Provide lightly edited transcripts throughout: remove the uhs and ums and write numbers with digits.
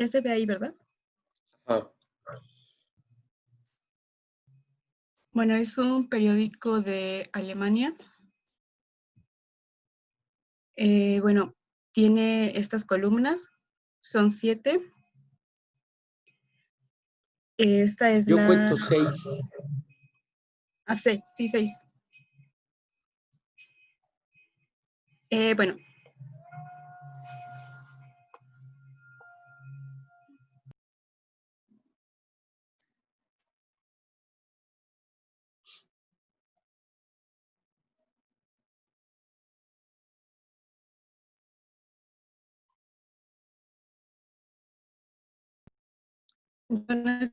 Ya se ve ahí, ¿verdad? Ah, Bueno, es un periódico de Alemania. Bueno, tiene estas columnas, son 7. Esta es yo la... cuento 6. Ah, sí, 6. Bueno,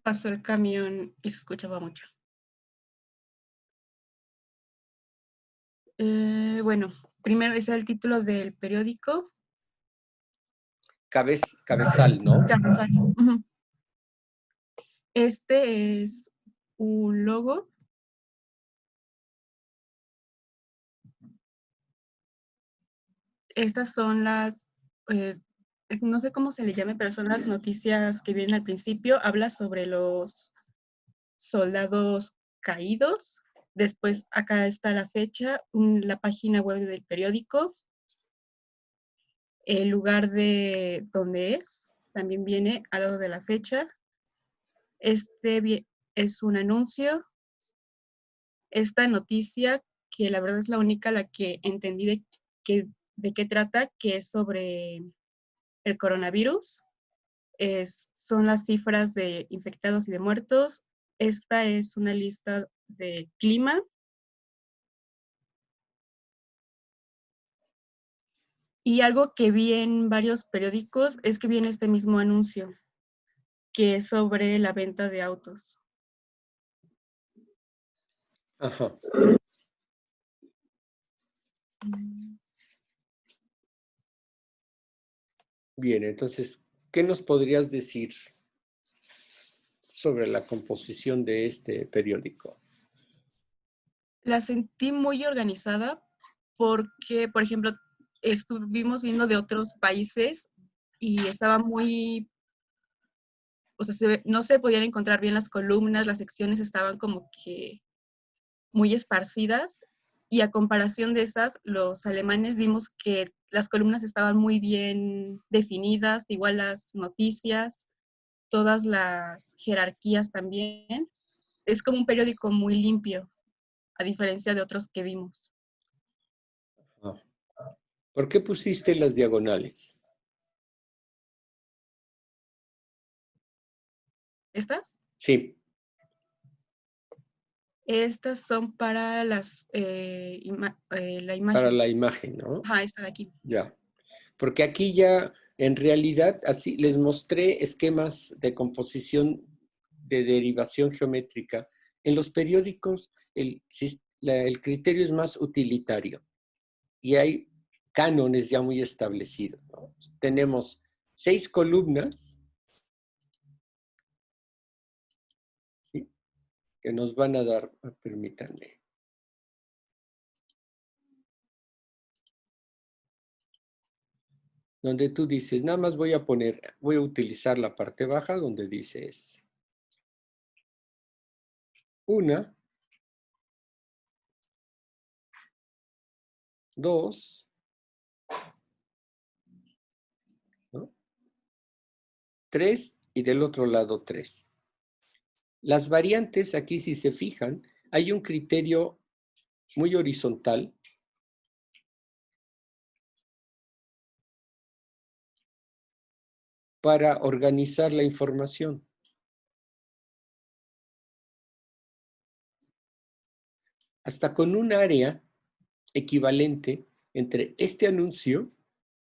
pasó el camión y se escuchaba mucho. Bueno, primero es el título del periódico. Cabezal, ¿no? Ujú. Este es un logo. Estas son las, no sé cómo se le llame, pero son las noticias que vienen al principio. Habla sobre los soldados caídos. Después acá está la fecha, la página web del periódico, el lugar de donde es, también viene al lado de la fecha. Este es un anuncio. Esta noticia, que la verdad es la única la que entendí de qué trata, que es sobre el coronavirus. Son las cifras de infectados y de muertos. Esta es una lista de clima. Y algo que vi en varios periódicos es que viene este mismo anuncio, que es sobre la venta de autos. Ajá. Bien, entonces, ¿qué nos podrías decir sobre la composición de este periódico? La sentí muy organizada porque, por ejemplo, estuvimos viendo de otros países y estaba muy, o sea, no se podían encontrar bien las columnas, las secciones estaban como que muy esparcidas, y a comparación de esas, los alemanes vimos que las columnas estaban muy bien definidas, igual las noticias, todas las jerarquías también. Es como un periódico muy limpio, a diferencia de otros que vimos. Ah, ¿por qué pusiste las diagonales? ¿Estas? Sí, Estas son para la para imagen. la imagen, ¿no? Ajá, esta de aquí. Ya. Porque aquí ya, en realidad, así les mostré esquemas de composición de derivación geométrica. En los periódicos, el criterio es más utilitario y hay cánones ya muy establecidos, ¿no? Tenemos 6 columnas, ¿sí? Que nos van a dar, permítanme. Donde tú dices, nada más voy a utilizar la parte baja donde dices una, dos, ¿no? Tres y del otro lado tres. Las variantes, aquí si se fijan, hay un criterio muy horizontal para organizar la información. Hasta con un área equivalente entre este anuncio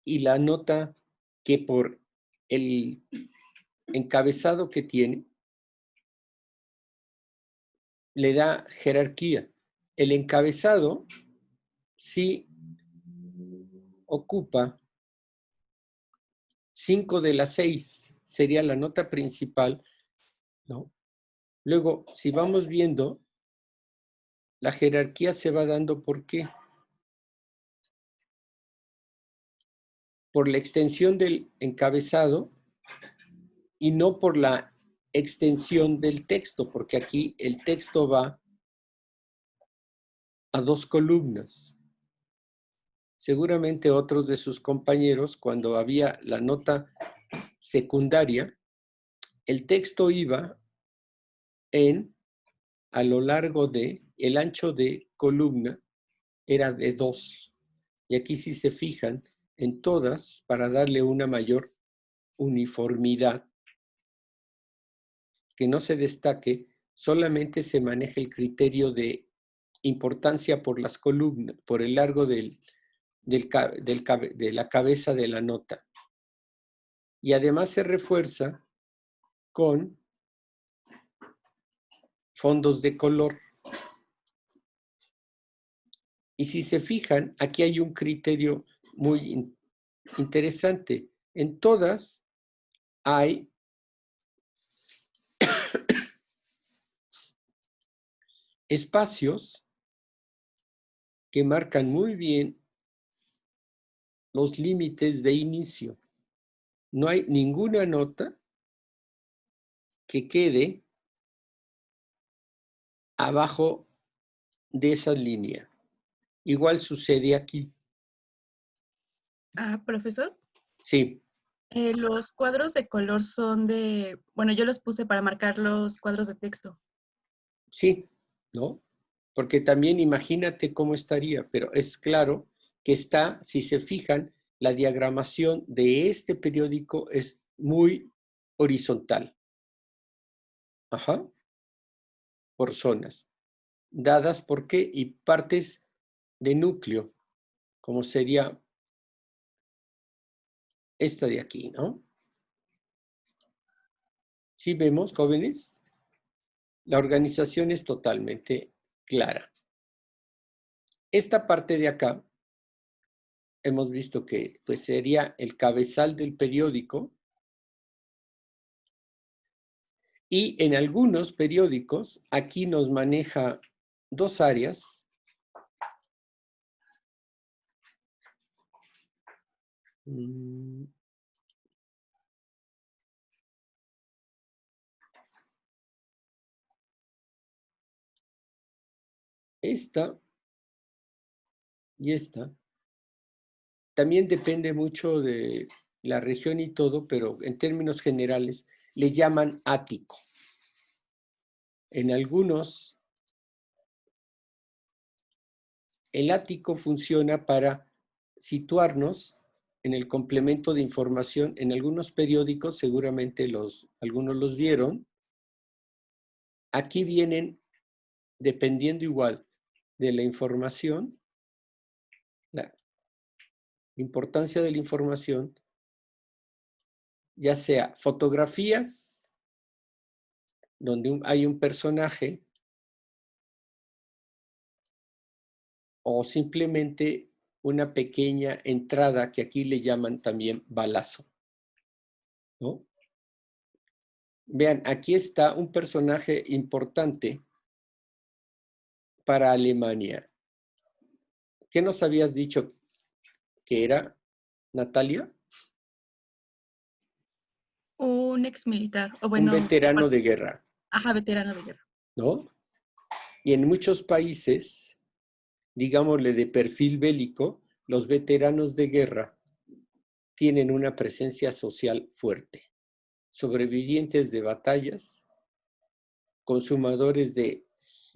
y la nota que por el encabezado que tiene le da jerarquía. El encabezado sí ocupa 5 de las 6, sería la nota principal, ¿no? Luego, si vamos viendo, la jerarquía se va dando ¿por qué? Por la extensión del encabezado y no por la extensión del texto, porque aquí el texto va a 2 columnas. Seguramente otros de sus compañeros, cuando había la nota secundaria, el texto iba a lo largo de, el ancho de columna era de 2. Y aquí si se fijan, en todas, para darle una mayor uniformidad, que no se destaque, solamente se maneja el criterio de importancia por las columnas, por el largo de la cabeza de la nota. Y además se refuerza con fondos de color. Y si se fijan, aquí hay un criterio muy interesante. En todas hay espacios que marcan muy bien los límites de inicio. No hay ninguna nota que quede abajo de esa línea. Igual sucede aquí. Ah, profesor. Sí, Los cuadros de color son de, bueno, yo los puse para marcar los cuadros de texto. sí, ¿no? Porque también imagínate cómo estaría, pero es claro que está, si se fijan, la diagramación de este periódico es muy horizontal. Ajá, por zonas. Dadas por qué y partes de núcleo, como sería esta de aquí, ¿no? Si vemos, jóvenes, la organización es totalmente clara. Esta parte de acá, hemos visto que pues, sería el cabezal del periódico y en algunos periódicos aquí nos maneja 2 áreas. Esta y esta. También depende mucho de la región y todo, pero en términos generales le llaman ático. En algunos, el ático funciona para situarnos en el complemento de información. En algunos periódicos, seguramente algunos los vieron. Aquí vienen, dependiendo igual de la información, la importancia de la información, ya sea fotografías, donde hay un personaje, o simplemente una pequeña entrada que aquí le llaman también balazo, ¿no? Vean, aquí está un personaje importante para Alemania. ¿Qué nos habías dicho que era, Natalia? Un ex militar, o Un bueno, veterano de guerra, ajá, veterano de guerra. ¿no? Y en muchos países, digámosle de perfil bélico, los veteranos de guerra tienen una presencia social fuerte. Sobrevivientes de batallas, consumadores de,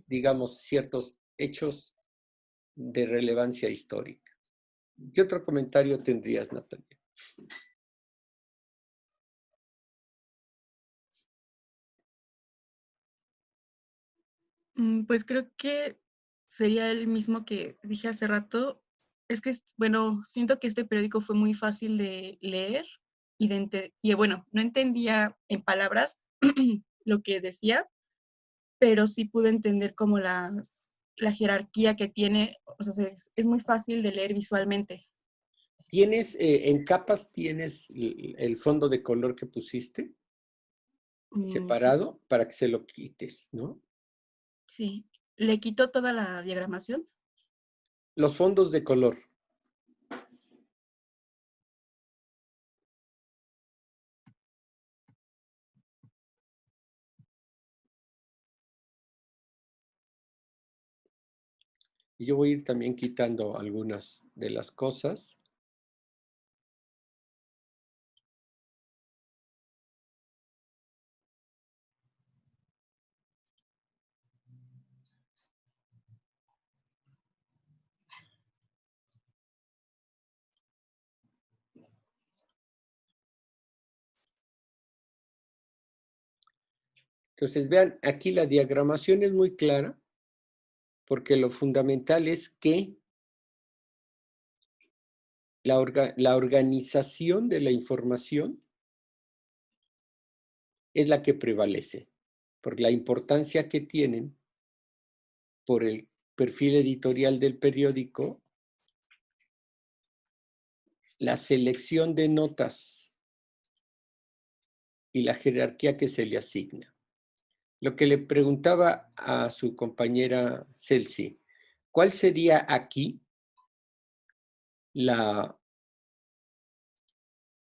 digamos, ciertos hechos de relevancia histórica. ¿Qué otro comentario tendrías, Natalia? Pues creo que sería el mismo que dije hace rato. Es que, bueno, siento que este periódico fue muy fácil de leer y bueno, no entendía en palabras lo que decía, pero sí pude entender como la jerarquía que tiene, o sea, es muy fácil de leer visualmente. ¿Tienes, en capas, tienes el fondo de color que pusiste Sí, separado para que se lo quites, ¿no? sí. Le quito toda la diagramación. Los fondos de color. Y yo voy a ir también quitando algunas de las cosas. Entonces, vean, aquí la diagramación es muy clara, porque lo fundamental es que la organización de la información es la que prevalece, por la importancia que tienen, por el perfil editorial del periódico, la selección de notas y la jerarquía que se le asigna. Lo que le preguntaba a su compañera Celsi, ¿cuál sería aquí la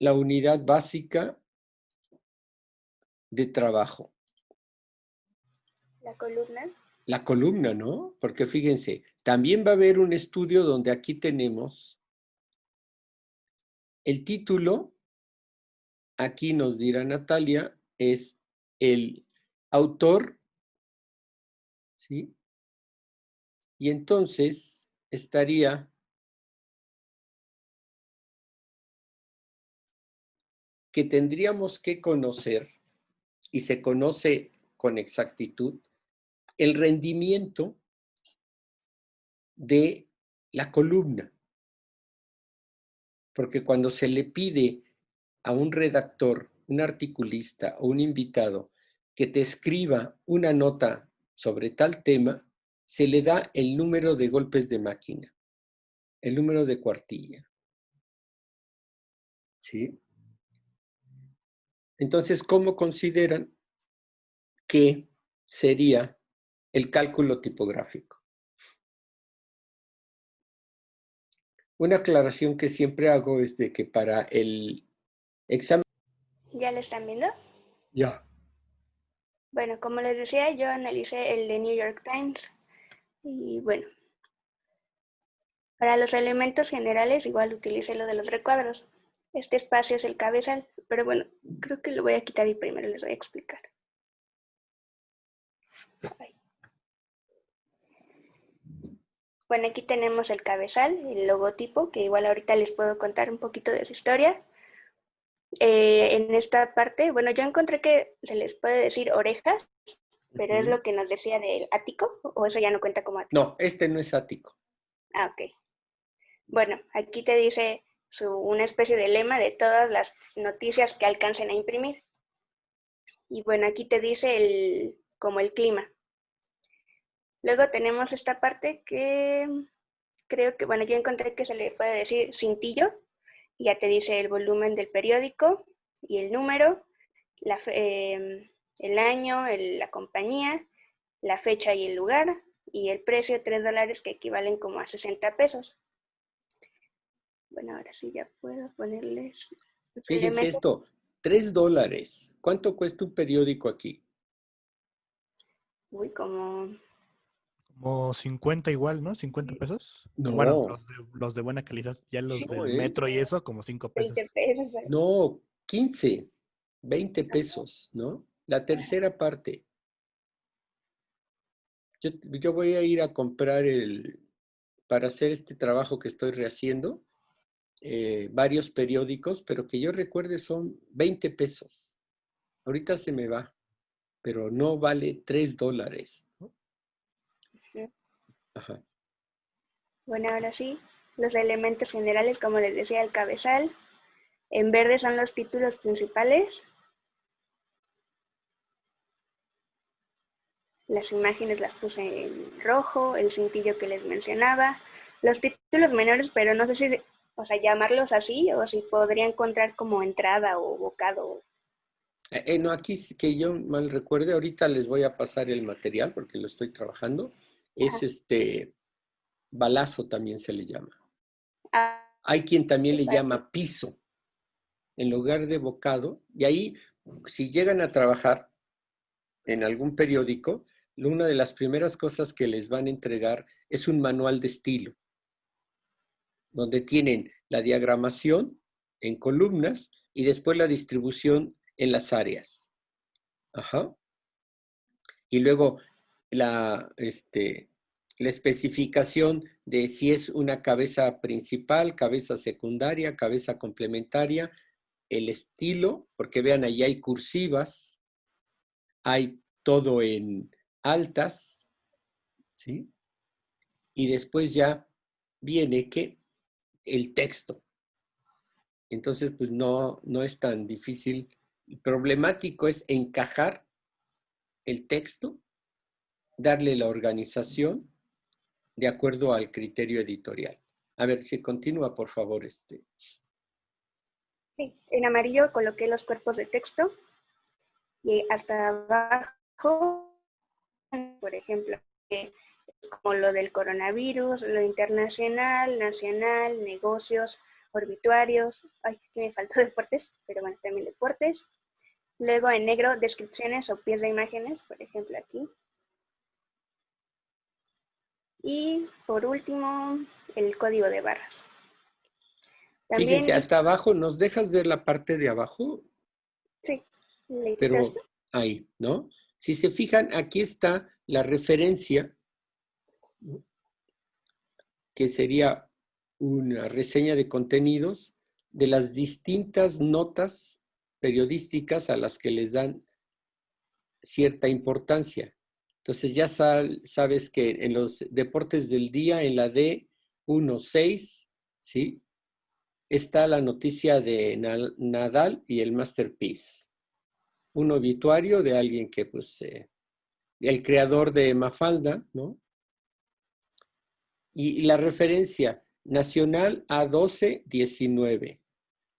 unidad básica de trabajo? La columna. La columna, ¿no? Porque fíjense, también va a haber un estudio donde aquí tenemos el título, aquí nos dirá Natalia, es el autor, ¿sí? Y entonces estaría que tendríamos que conocer, y se conoce con exactitud, el rendimiento de la columna. Porque cuando se le pide a un redactor, un articulista o un invitado que te escriba una nota sobre tal tema, se le da el número de golpes de máquina, el número de cuartilla. ¿Sí? Entonces, ¿cómo consideran que sería el cálculo tipográfico? Una aclaración que siempre hago es de que para el examen... ¿Ya lo están viendo? Ya. Bueno, como les decía, yo analicé el de New York Times y bueno, para los elementos generales igual utilicé lo de los recuadros. Este espacio es el cabezal, pero bueno, creo que lo voy a quitar y primero les voy a explicar. Ay. Bueno, aquí tenemos el cabezal, el logotipo, que igual ahorita les puedo contar un poquito de su historia. En esta parte, bueno, yo encontré que se les puede decir orejas, pero es lo que nos decía del ático, o eso ya no cuenta como ático. No, este no es ático. Ah, ok. Bueno, aquí te dice una especie de lema de todas las noticias que alcancen a imprimir. Y bueno, aquí te dice como el clima. Luego tenemos esta parte que creo que, bueno, yo encontré que se le puede decir cintillo, y ya te dice el volumen del periódico y el número, el año, la compañía, la fecha y el lugar, y el precio, $3, que equivalen como a 60 pesos. Bueno, ahora sí ya puedo ponerles los Fíjense elementos. esto, $3. ¿Cuánto cuesta un periódico aquí? Uy, como Como 50 igual, ¿no? 50 pesos. No, Bueno, los de buena calidad. Ya los no, del metro y eso, como 5 pesos. 20 pesos. no, 15, 20 pesos, ¿no? La tercera parte. Yo voy a ir a comprar para hacer este trabajo que estoy rehaciendo, varios periódicos, pero que yo recuerde son 20 pesos. Ahorita se me va, pero no vale $3, ¿no? Ajá. Bueno, ahora sí, los elementos generales, como les decía, el cabezal. En verde son los títulos principales. Las imágenes las puse en rojo, el cintillo que les mencionaba. Los títulos menores, pero no sé si, o sea, llamarlos así o si podría encontrar como entrada o bocado. No, aquí que yo mal recuerde, ahorita les voy a pasar el material porque lo estoy trabajando. Es balazo también se le llama. Ah, Hay quien también le para que llama piso en lugar de bocado. Y ahí, si llegan a trabajar en algún periódico, una de las primeras cosas que les van a entregar es un manual de estilo, donde tienen la diagramación en columnas y después la distribución en las áreas. Ajá. Y luego la especificación de si es una cabeza principal, cabeza secundaria, cabeza complementaria, el estilo, porque vean, ahí hay cursivas, hay todo en altas, ¿sí? Y después ya viene que el texto. Entonces, pues no es tan difícil. El problemático es encajar el texto, darle la organización de acuerdo al criterio editorial. A ver, si continúa, por favor. Sí. En amarillo coloqué los cuerpos de texto y hasta abajo, por ejemplo, como lo del coronavirus, lo internacional, nacional, negocios, obituarios. Ay, aquí me faltó deportes, pero bueno, también deportes. Luego en negro, descripciones o pies de imágenes, por ejemplo aquí. Y por último, el código de barras. También, fíjense, hasta abajo, ¿nos dejas ver la parte de abajo? Sí, le Pero quitaste. ahí, ¿no? Si se fijan, aquí está la referencia, ¿no? Que sería una reseña de contenidos de las distintas notas periodísticas a las que les dan cierta importancia. Entonces ya sabes que en los deportes del día, en la D16, ¿sí? Está la noticia de Nadal y el Masterpiece. Un obituario de alguien que, pues, el creador de Mafalda, ¿no? Y la referencia nacional A1219,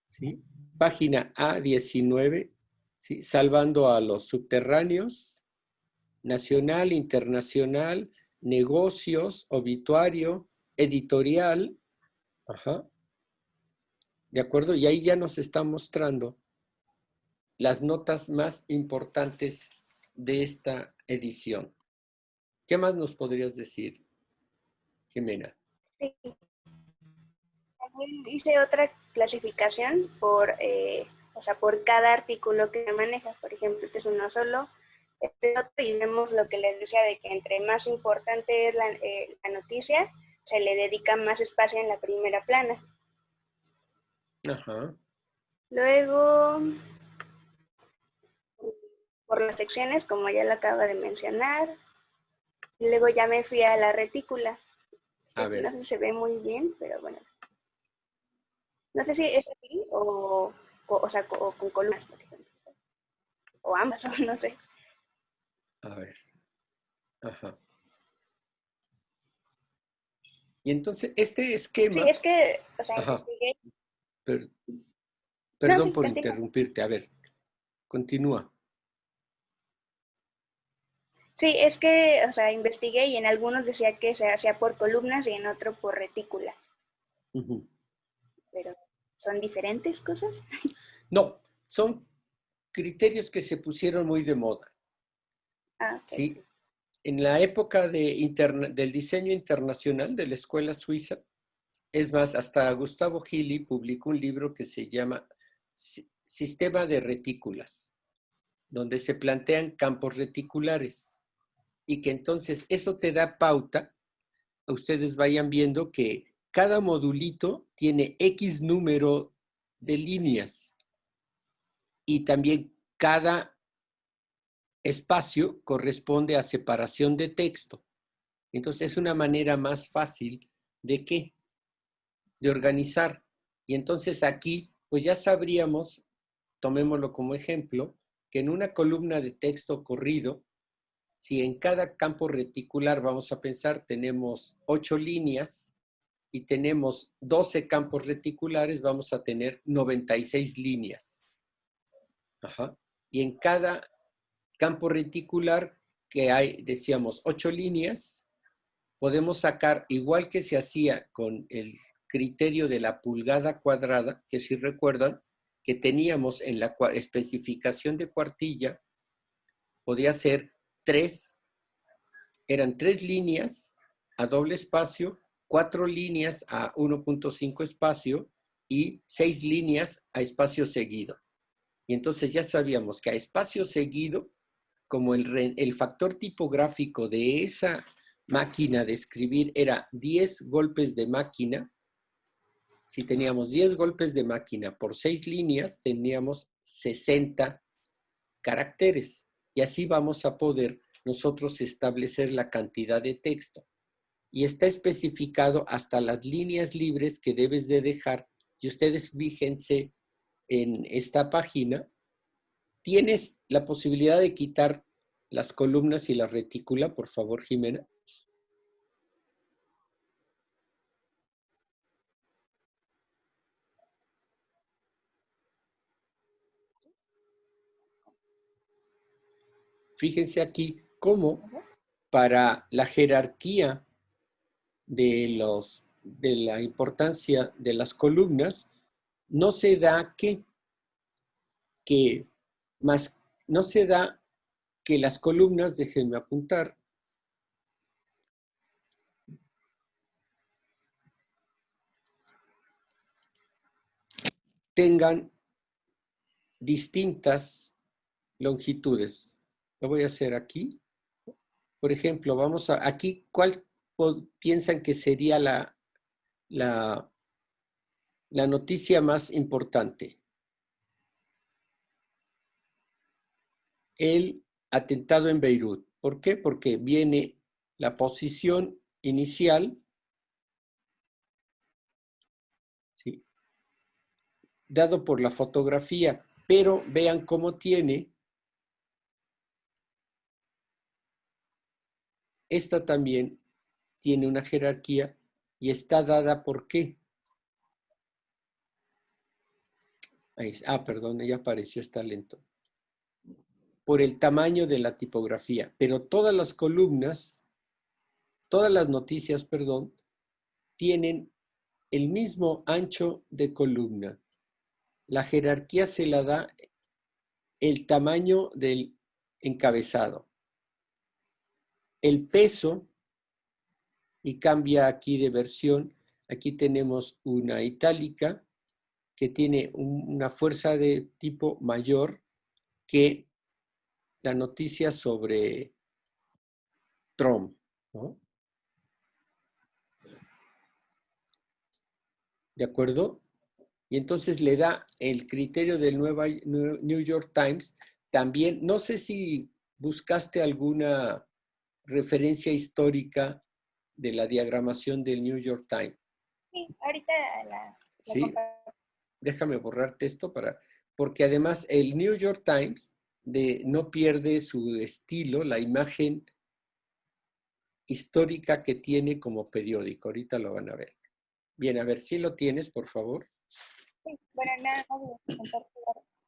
¿sí? Página A19, ¿sí? Salvando a los subterráneos, nacional, internacional, negocios, obituario, editorial, ajá, ¿de acuerdo? Y ahí ya nos está mostrando las notas más importantes de esta edición. ¿Qué más nos podrías decir, Jimena? Sí. También hice otra clasificación por, por cada artículo que maneja. Por ejemplo, este es uno solo, este otro, y vemos lo que les decía de que entre más importante es la noticia, se le dedica más espacio en la primera plana. Ajá. Luego, por las secciones, como ya lo acabo de mencionar, y luego ya me fui a la retícula. A ver. No sé si se ve muy bien, pero bueno. No sé si es así o con columnas, por ejemplo. O ambas, no sé. A ver. Ajá. Y entonces, este esquema... Sí, es que, Ajá. investigué. No, Perdón sí, por continúa. interrumpirte. A ver, continúa. Sí, es que, investigué y en algunos decía que se hacía por columnas y en otro por retícula. Uh-huh. Pero, ¿son diferentes cosas? No, son criterios que se pusieron muy de moda. Ah, ok. ¿Sí? En la época del diseño internacional de la escuela suiza, es más, hasta Gustavo Gili publicó un libro que se llama Sistema de retículas, donde se plantean campos reticulares y que entonces eso te da pauta, a ustedes vayan viendo que cada modulito tiene X número de líneas y también cada espacio corresponde a separación de texto. Entonces es una manera más fácil de qué, de organizar. Y entonces aquí, pues ya sabríamos, tomémoslo como ejemplo, que en una columna de texto corrido, si en cada campo reticular, vamos a pensar, tenemos 8 líneas y tenemos 12 campos reticulares, vamos a tener 96 líneas. Ajá. Y en cada campo reticular, que hay, decíamos, 8 líneas, podemos sacar, igual que se hacía con el criterio de la pulgada cuadrada, que si recuerdan, que teníamos en la especificación de cuartilla, podía ser 3 eran 3 líneas a doble espacio, 4 líneas a 1.5 espacio y 6 líneas a espacio seguido. Y entonces ya sabíamos que a espacio seguido, como el factor tipográfico de esa máquina de escribir era 10 golpes de máquina, si teníamos 10 golpes de máquina por 6 líneas, teníamos 60 caracteres. Y así vamos a poder nosotros establecer la cantidad de texto. Y está especificado hasta las líneas libres que debes de dejar. Y ustedes fíjense en esta página, tienes la posibilidad de quitar las columnas y la retícula, por favor, Jimena. Fíjense aquí cómo para la jerarquía de la importancia de las columnas, no se da no se da que las columnas, déjenme apuntar, tengan distintas longitudes. Lo voy a hacer aquí. Por ejemplo, vamos a aquí, ¿cuál piensan que sería la noticia más importante? El atentado en Beirut. ¿Por qué? Porque viene la posición inicial, ¿sí?, dado por la fotografía, pero vean cómo tiene. Esta también tiene una jerarquía y está dada ¿por qué? Perdón, ya apareció, está lento. Por el tamaño de la tipografía, pero todas las columnas, todas las noticias, perdón, tienen el mismo ancho de columna. La jerarquía se la da el tamaño del encabezado. El peso, y cambia aquí de versión, aquí tenemos una itálica que tiene una fuerza de tipo mayor que la noticia sobre Trump, ¿no? ¿De acuerdo? Y entonces le da el criterio del New York Times. También, no sé si buscaste alguna referencia histórica de la diagramación del New York Times. Sí, ahorita la ¿Sí? comparto. Déjame borrarte esto porque además el New York Times no pierde su estilo, la imagen histórica que tiene como periódico. Ahorita lo van a ver. Bien, a ver, si lo tienes, por favor. Sí, bueno, nada más voy a contar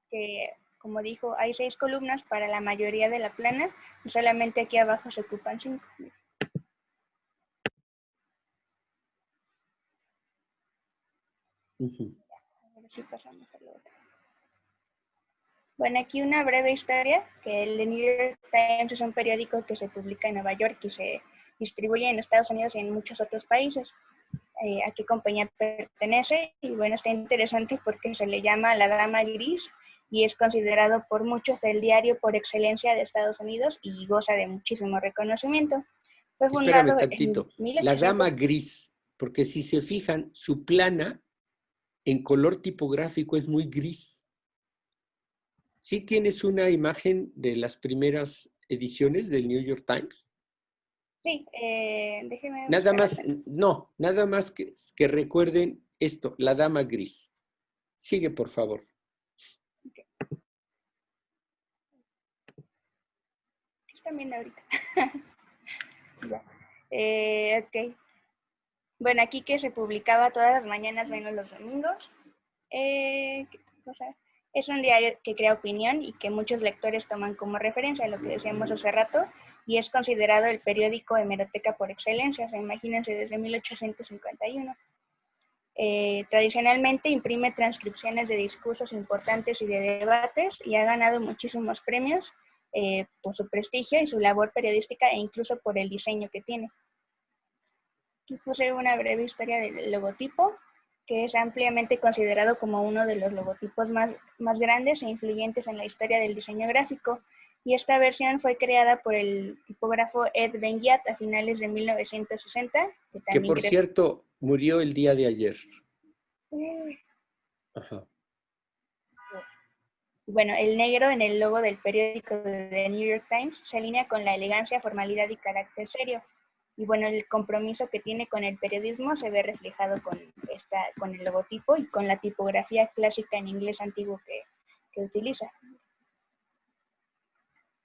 que, como dijo, hay 6 columnas para la mayoría de la plana y solamente aquí abajo se ocupan 5. A ver si pasamos a la otra. Bueno, aquí una breve historia, que el New York Times es un periódico que se publica en Nueva York y se distribuye en Estados Unidos y en muchos otros países. A qué compañía pertenece, y bueno, está interesante porque se le llama La Dama Gris y es considerado por muchos el diario por excelencia de Estados Unidos y goza de muchísimo reconocimiento. Fue Espérame fundado tantito. en La 1800. Dama Gris, porque si se fijan, su plana en color tipográfico es muy gris. ¿Sí tienes una imagen de las primeras ediciones del New York Times? Sí, déjeme Nada buscar. más, no, nada más que recuerden esto, la Dama Gris. Sigue, por favor. Okay. Están viendo ahorita. Ya. Ok. Bueno, aquí que se publicaba todas las mañanas menos los domingos. ¿Qué cosa? Es un diario que crea opinión y que muchos lectores toman como referencia, lo que decíamos hace rato, y es considerado el periódico hemeroteca por excelencia, o sea, imagínense, desde 1851. Tradicionalmente imprime transcripciones de discursos importantes y de debates y ha ganado muchísimos premios por su prestigio y su labor periodística e incluso por el diseño que tiene. Aquí puse una breve historia del logotipo, que es ampliamente considerado como uno de los logotipos más grandes e influyentes en la historia del diseño gráfico. Y esta versión fue creada por el tipógrafo Ed Ben-Ghiat a finales de 1960. Que por cierto, murió el día de ayer. Ajá. Bueno, el negro en el logo del periódico de The New York Times se alinea con la elegancia, formalidad y carácter serio. Y bueno, el compromiso que tiene con el periodismo se ve reflejado con el logotipo y con la tipografía clásica en inglés antiguo que utiliza.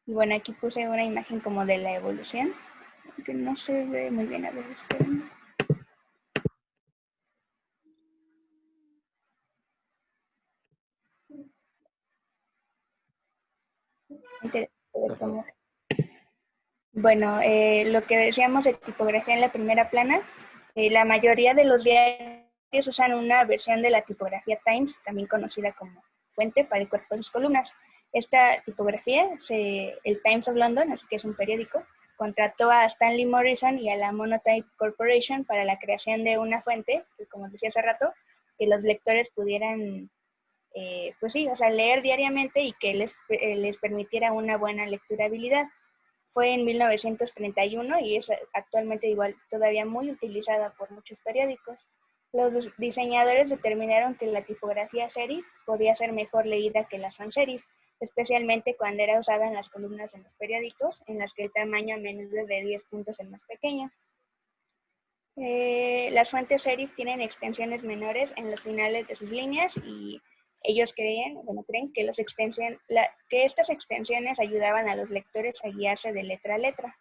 Y bueno, aquí puse una imagen como de la evolución, que no se ve muy bien, a ver, esperen. Bueno, lo que decíamos de tipografía en la primera plana, la mayoría de los diarios usan una versión de la tipografía Times, también conocida como fuente para el cuerpo de sus columnas. Esta tipografía, el Times of London, que es un periódico, contrató a Stanley Morrison y a la Monotype Corporation para la creación de una fuente, que como decía hace rato, que los lectores pudieran, pues sí, o sea, leer diariamente y que les permitiera una buena lecturabilidad. Fue en 1931 y es actualmente igual todavía muy utilizada por muchos periódicos. Los diseñadores determinaron que la tipografía serif podía ser mejor leída que la sans serif, especialmente cuando era usada en las columnas de los periódicos, en las que el tamaño a menudo es de 10 puntos el más pequeño. Las fuentes serif tienen extensiones menores en los finales de sus líneas y ellos creen que, que estas extensiones ayudaban a los lectores a guiarse de letra a letra.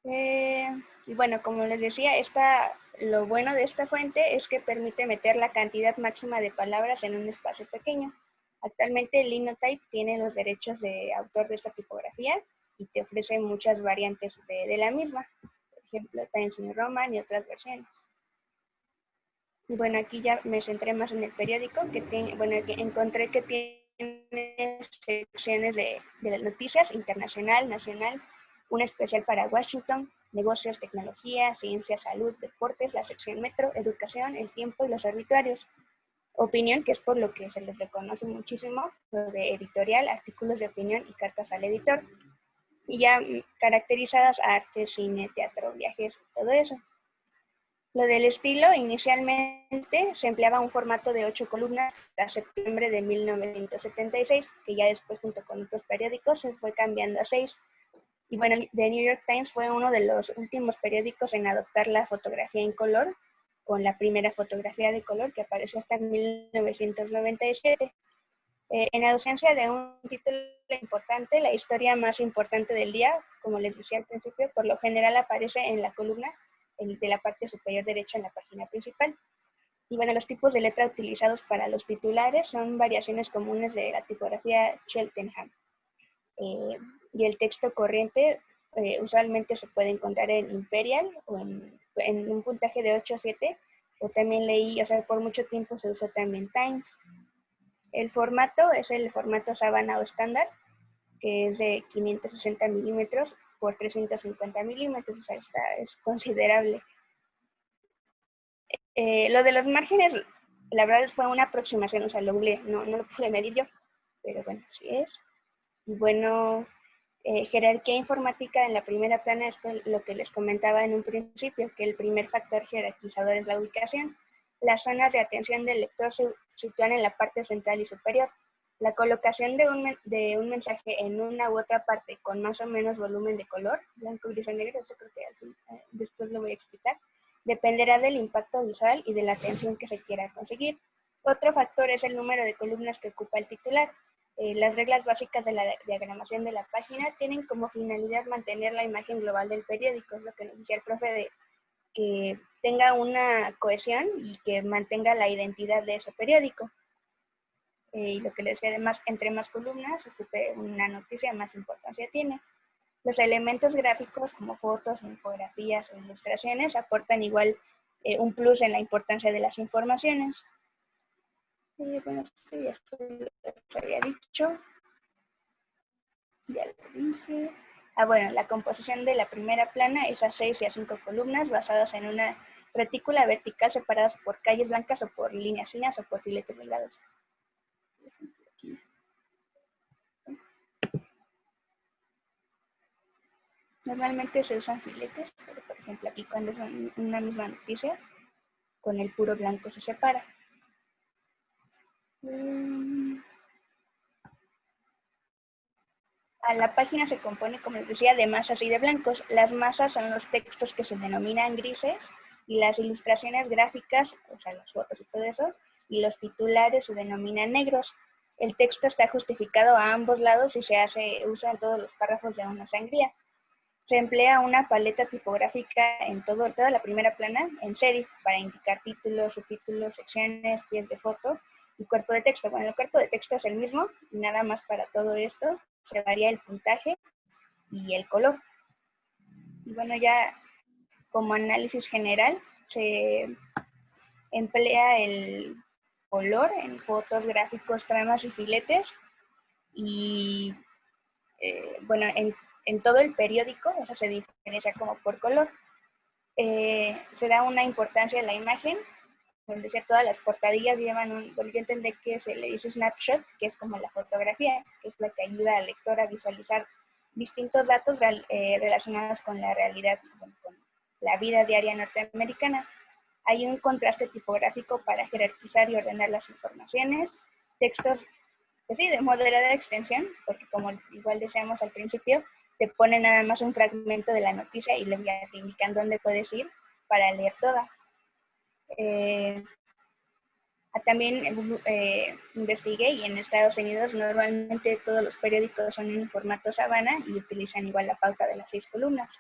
Y bueno, como les decía, lo bueno de esta fuente es que permite meter la cantidad máxima de palabras en un espacio pequeño. Actualmente Linotype tiene los derechos de autor de esta tipografía y te ofrece muchas variantes de la misma. Por ejemplo, Times New Roman y otras versiones. Y bueno, aquí ya me centré más en el periódico, que encontré que tiene secciones de las noticias, internacional, nacional, una especial para Washington, negocios, tecnología, ciencia, salud, deportes, la sección metro, educación, el tiempo y los obituarios. Opinión, que es por lo que se les reconoce muchísimo, lo de editorial, artículos de opinión y cartas al editor. Y ya caracterizadas a arte, cine, teatro, viajes, todo eso. Lo del estilo, inicialmente se empleaba un formato de 8 columnas hasta septiembre de 1976, que ya después junto con otros periódicos se fue cambiando a 6. Y bueno, The New York Times fue uno de los últimos periódicos en adoptar la fotografía en color, con la primera fotografía de color que apareció hasta 1997. En ausencia de un título importante, la historia más importante del día, como les decía al principio, por lo general aparece en la columna de la parte superior derecha en la página principal. Y bueno, los tipos de letra utilizados para los titulares son variaciones comunes de la tipografía Cheltenham. Y el texto corriente usualmente se puede encontrar en Imperial o en un puntaje de 8 o 7, o también leí, o sea, por mucho tiempo se usó también Times. El formato es el formato Savannah o estándar, que es de 560 milímetros por 350 milímetros, o sea, es considerable. Lo de los márgenes, la verdad fue una aproximación, o sea, no lo pude medir yo, pero bueno, así es. Y bueno, jerarquía informática en la primera plana es lo que les comentaba en un principio, que el primer factor jerarquizador es la ubicación. Las zonas de atención del lector se sitúan en la parte central y superior. La colocación de un mensaje en una u otra parte con más o menos volumen de color, blanco, gris o negro, eso creo que después lo voy a explicar, dependerá del impacto visual y de la atención que se quiera conseguir. Otro factor es el número de columnas que ocupa el titular. Las reglas básicas de la diagramación de la página tienen como finalidad mantener la imagen global del periódico, es lo que nos decía el profe, de que tenga una cohesión y que mantenga la identidad de ese periódico. Y lo que les decía, además, entre más columnas ocupe una noticia, más importancia tiene. Los elementos gráficos como fotos, infografías o ilustraciones aportan igual un plus en la importancia de las informaciones. Bueno, esto ya les había dicho. Ya lo dije. Ah, bueno, la composición de la primera plana es a 6 y a 5 columnas basadas en una retícula vertical separadas por calles blancas o por líneas finas o por filetes delgados. Normalmente se usan filetes, pero por ejemplo aquí cuando es una misma noticia, con el puro blanco se separa. La página se compone, como les decía, de masas y de blancos. Las masas son los textos que se denominan grises y las ilustraciones gráficas, o sea, las fotos y todo eso, y los titulares se denominan negros. El texto está justificado a ambos lados y se hace uso en todos los párrafos de una sangría. Se emplea una paleta tipográfica en toda la primera plana en serif para indicar títulos, subtítulos, secciones, pies de foto y cuerpo de texto. Bueno, el cuerpo de texto es el mismo, y nada más para todo esto se varía el puntaje y el color. Y bueno, ya como análisis general se emplea el color en fotos, gráficos, tramas y filetes y bueno, en todo el periódico, eso se diferencia como por color. Se da una importancia a la imagen, como decía, todas las portadillas llevan bueno, yo entendí que se le dice snapshot, que es como la fotografía, que es la que ayuda al lector a visualizar distintos datos relacionados con la realidad, con la vida diaria norteamericana. Hay un contraste tipográfico para jerarquizar y ordenar las informaciones, textos pues sí, de moderada extensión, porque como igual decíamos al principio, te pone nada más un fragmento de la noticia y luego ya te indican dónde puedes ir para leer toda. También investigué y en Estados Unidos normalmente todos los periódicos son en formato sabana y utilizan igual la pauta de las 6 columnas.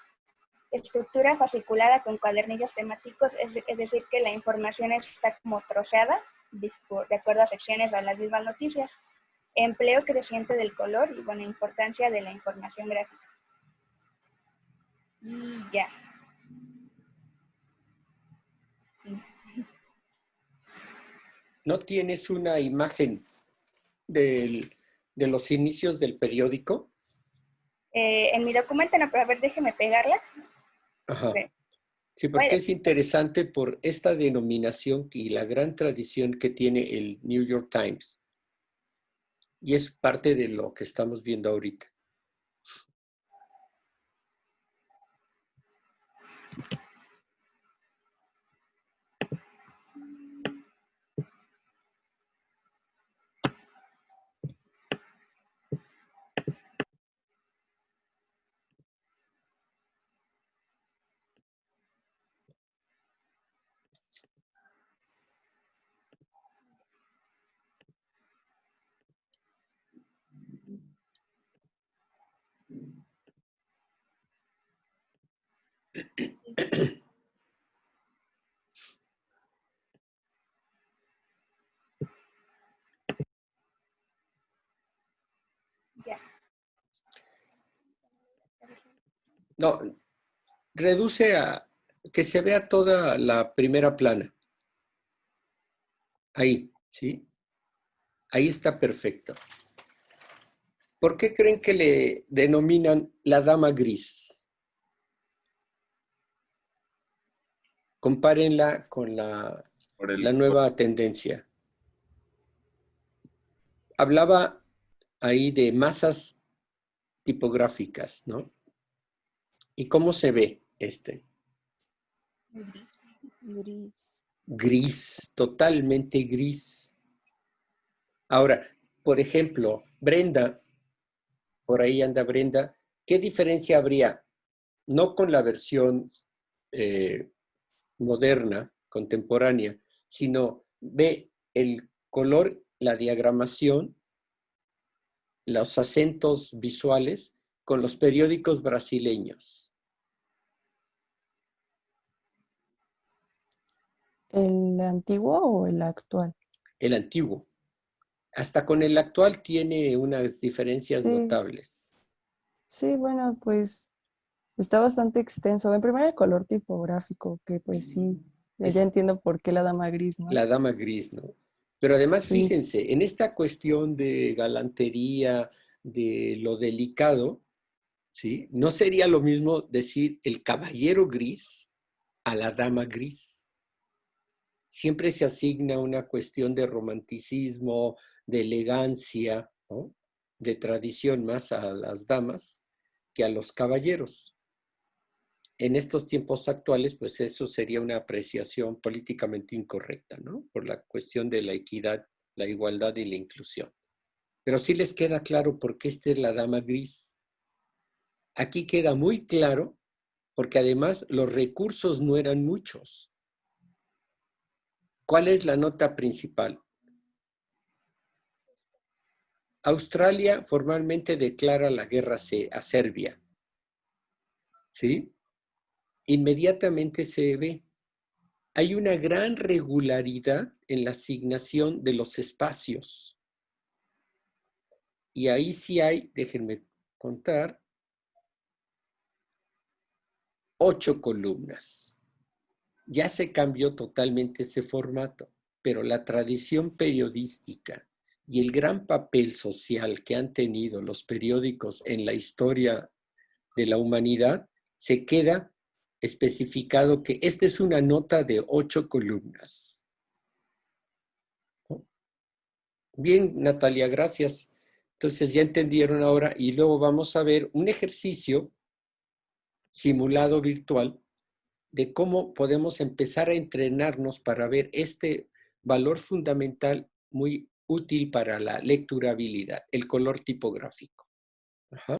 Estructura fasciculada con cuadernillos temáticos, es decir, que la información está como troceada de acuerdo a secciones o a las mismas noticias. Empleo creciente del color y buena importancia de la información gráfica. Y ya. ¿No tienes una imagen de los inicios del periódico? En mi documento no, pero a ver, déjeme pegarla. Ajá. Okay. Sí, porque es interesante por esta denominación y la gran tradición que tiene el New York Times. Y es parte de lo que estamos viendo ahorita. Ya. No, reduce a que se vea toda la primera plana. Ahí, ¿sí? Ahí está perfecto. ¿Por qué creen que le denominan la dama gris? Compárenla con la nueva tendencia. Hablaba ahí de masas tipográficas, ¿no? ¿Y cómo se ve este? Gris. Gris, totalmente gris. Ahora, por ejemplo, Brenda, por ahí anda Brenda, ¿qué diferencia habría? No con la versión moderna, contemporánea, sino ve el color, la diagramación, los acentos visuales con los periódicos brasileños. ¿El antiguo o el actual? El antiguo. Hasta con el actual tiene unas diferencias Sí, notables. sí, bueno, pues está bastante extenso. En primer el color tipográfico, que pues sí, ya Es entiendo por qué la dama gris, ¿no? la dama gris, ¿no? Pero además, Sí, fíjense, en esta cuestión de galantería, de lo delicado, ¿sí? No sería lo mismo decir el caballero gris a la dama gris. Siempre se asigna una cuestión de romanticismo, de elegancia, ¿no? De tradición más a las damas que a los caballeros. En estos tiempos actuales, pues eso sería una apreciación políticamente incorrecta, ¿no? Por la cuestión de la equidad, la igualdad y la inclusión. Pero sí les queda claro por qué esta es la dama gris. Aquí queda muy claro, porque además los recursos no eran muchos. ¿Cuál es la nota principal? Australia formalmente declara la guerra a Serbia. ¿Sí? Inmediatamente se ve. Hay una gran regularidad en la asignación de los espacios. Y ahí sí hay, déjenme contar, 8 columnas. Ya se cambió totalmente ese formato, pero la tradición periodística y el gran papel social que han tenido los periódicos en la historia de la humanidad, se queda especificado que esta es una nota de 8 columnas. Bien, Natalia, gracias. Entonces ya entendieron ahora y luego vamos a ver un ejercicio simulado virtual de cómo podemos empezar a entrenarnos para ver este valor fundamental muy útil para la lecturabilidad, el color tipográfico. Ajá.